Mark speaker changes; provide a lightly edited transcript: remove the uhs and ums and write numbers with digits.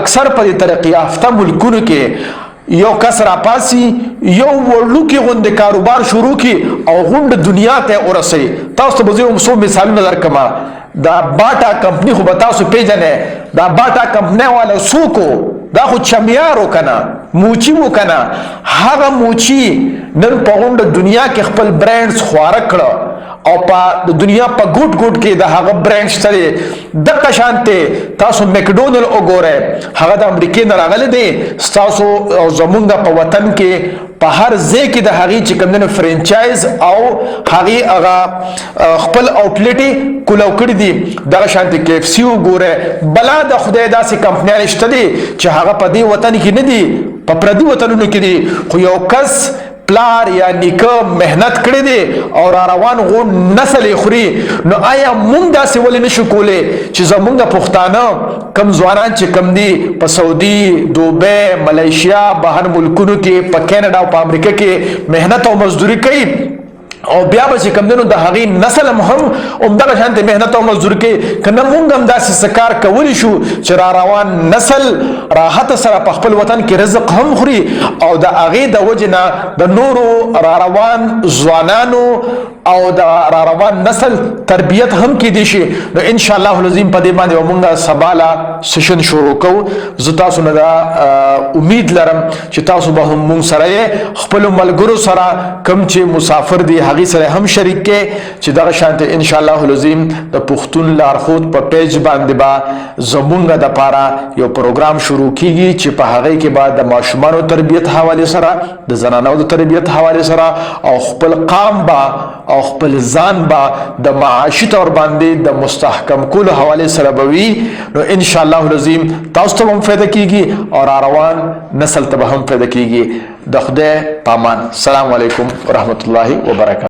Speaker 1: اکثر په ترقی یافته ملکونو کې یو کس را پاسی یو ورلوکی غوند کاروبار شروع کی او غوند دنیا ته ورسی. تاسو ته به زه څو مثالونه درکما. دا باټا کمپنی خو به تاسو پیژنې. دا باټا کمپنی والا سوکو دا خو چمیارو کنه موچی مو کنه. هغه موچی نن په غوند دنیا کې خپل برانډز خواره کړه او په دنیا په ګوټ ګوټ کې د هغه برانډ سره د قشانته تاسو میکډونل وګوره هغه د امریکای نه راغلی دی. تاسو زمونږ په وطن کې په هر ځای کې د هغې چې کوم دی فرانچایز او هغې هغه خپل آوټلیټ کولو کړي دي. دغه شانتې کې اف سی وګوره. بلا د خدای داسې کمپنیان شته دي چې هغه په دې وطن کې نه دي په پردي وطنونو کې دي خو یو کس پلار یا نیکه مهنت کړی دی او را روان غو نسل خوري. نو آیا مونږ داسې ولې نشو کولی چې زمونږ پښتانه کم ځوانان چې کم دي په سعودي دوبۍ ملیشیا بهر ملکونو کې په کینیډا او په امریکا کې مهنت او مزدوري کوي او بیا به چې کم دنو د هغې نسل هم همدغه شانتې مهنت او مزدوري کوي. که نه مونږ هم داسې څه کار کولی شو چې را روان نسل راحت سره په خپل وطن کې رزق هم خوري او د هغې د وجې نه د نورو را روان ځوانانو او د را روان نسل تربیت هم کېدی شي. نو انشاءالله العظیم په دې باندې به مونږ سباله سیشن شروع کوو. زه تاسو نه دا امید لرم چې تاسو به هم مونږ سره یې خپلو ملګرو سره کوم چې مسافر دي هغې سره هم شریک کې چې دغه شانتې انشاءالله العظیم د پښتون لارښود په پیج باندې به زمونږ دپاره یو پروګرام شروع کیږي چې په هغې کې به د ماشومانو تربیت حوالې سره د زنانو د تربیت حوالې سره او خپل قام به او خپل ځان به د معاشي طور باندې د مستحکم کولو حوالې سره به وي. نو انشاءالله العظیم تاسو ته هم فایده کیږي او را روان نسل ته به هم فایده کیږي. د خدای پامان. السلام علیکم ورحمت الله وبرکاته.